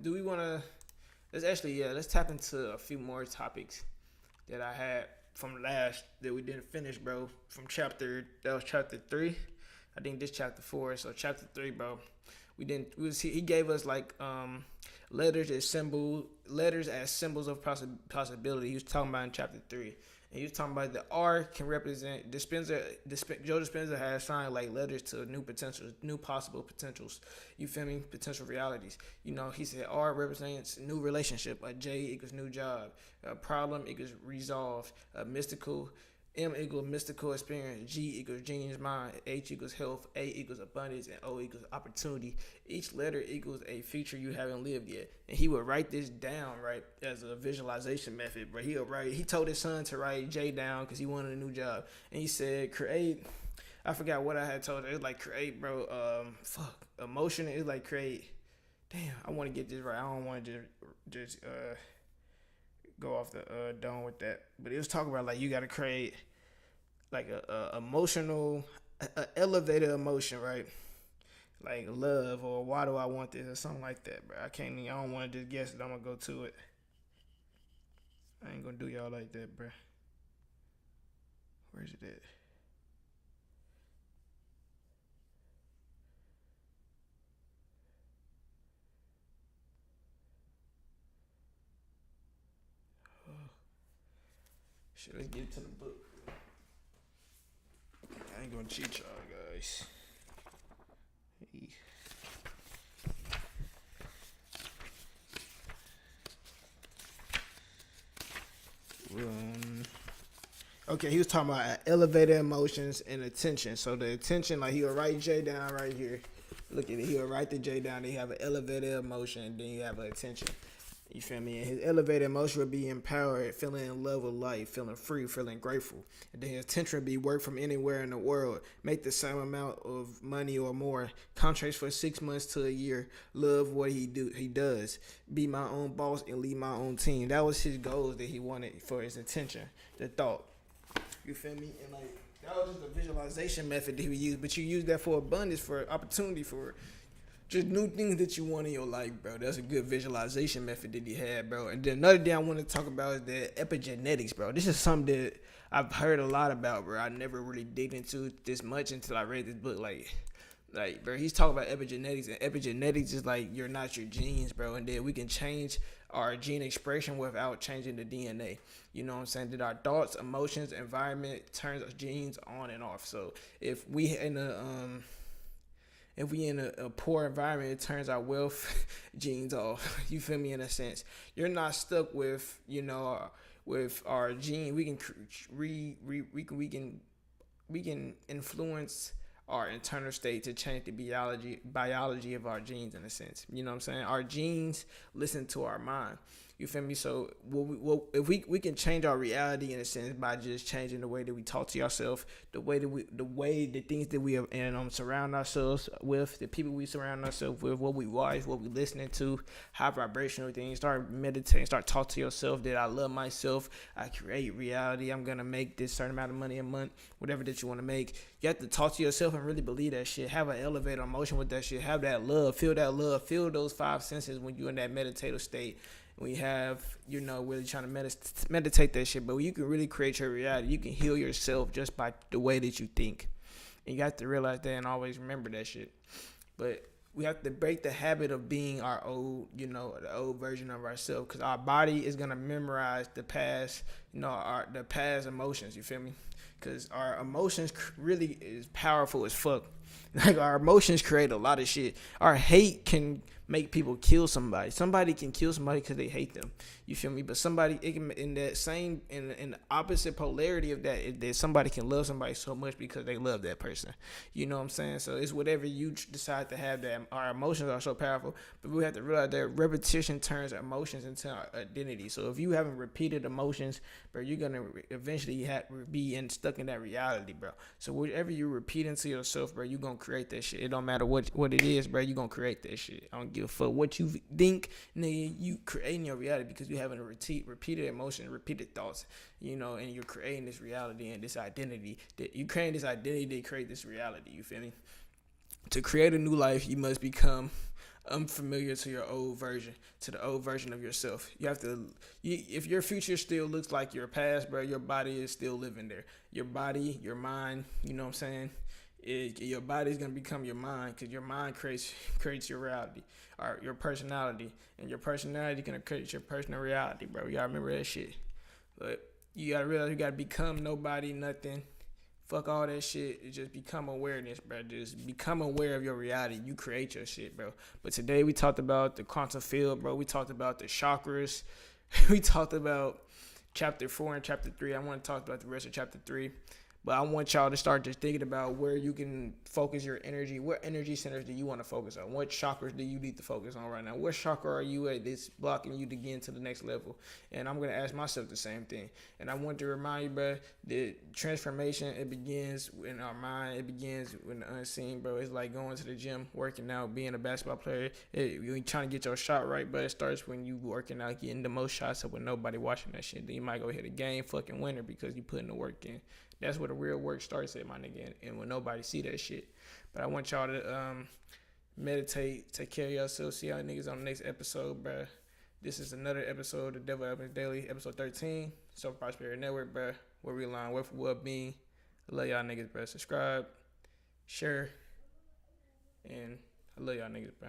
Do we want to? Let's tap into a few more topics that I had from last that we didn't finish, bro. From chapter that was chapter 3. I think this chapter 4. So chapter 3, bro. We didn't. He gave us like letters as symbols of possibility. He was talking about in chapter 3. And he was talking about the R can represent Joe Dispenza has signed like letters to new potentials, new possible potentials. You feel me? Potential realities. He said R represents new relationship. A J equals new job. A problem equals resolve. A mystical M equals mystical experience, G equals genius mind, H equals health, A equals abundance, and O equals opportunity. Each letter equals a feature you haven't lived yet. And he would write this down, right, as a visualization method. But he told his son to write J down because he wanted a new job. And he said, create, I forgot what I had told him. It was like create, bro, emotion. It was like create, damn, I want to get this right. I don't want to just go off the dome with that. But it was talking about like you got to create like a emotional, elevated emotion, right? Like love or why do I want this or something like that, bro. I don't want to just guess it. I'm gonna go to it. I ain't gonna do y'all like that, bro. Where's it at? Shit, let's get to the book. I ain't gonna cheat y'all guys. Hey. Okay, he was talking about elevated emotions and attention. So the attention, like he'll write J down right here. Look at it. He'll write the J down. Then you have an elevated emotion, and then you have an attention. You feel me? And his elevated emotion would be empowered, feeling in love with life, feeling free, feeling grateful. And then his attention would be work from anywhere in the world, make the same amount of money or more, contracts for 6 months to a year, love what he does, be my own boss and lead my own team. That was his goals that he wanted for his attention, the thought. You feel me? And like that was just a visualization method that he used, but you use that for abundance, for opportunity, for just new things that you want in your life, bro. That's a good visualization method that he had, bro. And then another thing I want to talk about is the epigenetics, bro. This is something that I've heard a lot about, bro. I never really dig into this much until I read this book. Like, bro, he's talking about epigenetics, and epigenetics is like you're not your genes, bro. And then we can change our gene expression without changing the DNA. You know what I'm saying? That our thoughts, emotions, environment turns our genes on and off. So if we in a poor environment, it turns our wealth genes off. You feel me? In a sense, you're not stuck with with our gene. We can influence our internal state to change the biology of our genes in a sense. You know what I'm saying? Our genes listen to our mind. You feel me? So if we can change our reality in a sense by just changing the way that we talk to ourselves, the things that we surround ourselves with, the people we surround ourselves with, what we watch, what we listening to, high vibrational things. Start meditating, start talk to yourself that I love myself. I create reality. I'm gonna make this certain amount of money a month, whatever that you want to make. You have to talk to yourself and really believe that shit. Have an elevated emotion with that shit. Have that love. Feel that love. Feel those five senses when you're in that meditative state. We have, really trying to meditate that shit, but you can really create your reality. You can heal yourself just by the way that you think. And you have to realize that and always remember that shit. But we have to break the habit of being our old, the old version of ourselves, because our body is gonna memorize the past, the past emotions. You feel me? Because our emotions really is powerful as fuck. Like our emotions create a lot of shit. Our hate can make people kill somebody. Somebody can kill somebody because they hate them. You feel me? But somebody, it can, in the opposite polarity of that somebody can love somebody so much because they love that person. You know what I'm saying? So it's whatever you decide to have. That our emotions are so powerful, but we have to realize that repetition turns emotions into our identity. So if you haven't repeated emotions, bro, you're gonna eventually be stuck in that reality, bro. So whatever you repeat into yourself, bro, you gonna create that shit. It don't matter what it is, bro. You gonna create that shit. I don't give a fuck what you think, nigga. You creating your reality because you having a repeated emotion, repeated thoughts, and you're creating this reality and this identity. That you creating this identity to create this reality. You feel me? To create a new life, you must become unfamiliar to your old version, to the old version of yourself. You have to, if your future still looks like your past, bro, your body is still living there. Your body, your mind, you know what I'm saying? Your body's gonna become your mind because your mind creates your reality or your personality, and your personality gonna create your personal reality, bro. Y'all remember that shit. But you gotta realize you gotta become nobody, nothing. Fuck all that shit. Just become awareness, bro. Just become aware of your reality. You create your shit, bro. But today we talked about the quantum field, bro. We talked about the chakras. We talked about chapter 4 and chapter 3. I want to talk about the rest of chapter 3. But I want y'all to start just thinking about where you can focus your energy. What energy centers do you want to focus on? What chakras do you need to focus on right now? What chakra are you at that's blocking you to get into the next level? And I'm going to ask myself the same thing. And I want to remind you, bro, that transformation, it begins in our mind. It begins in the unseen, bro. It's like going to the gym, working out, being a basketball player. You're trying to get your shot right, but it starts when you working out, getting the most shots up with nobody watching that shit. Then you might go hit a game fucking winner because you putting the work in. That's where the real work starts at, my nigga, and when nobody see that shit. But I want y'all to meditate, take care of yourself, see y'all niggas on the next episode, bro. This is another episode of the Devil Evans Daily, episode 13, Self Prosperity Network, bro, where we align with well-being. I love y'all niggas, bro. Subscribe, share, and I love y'all niggas, bro.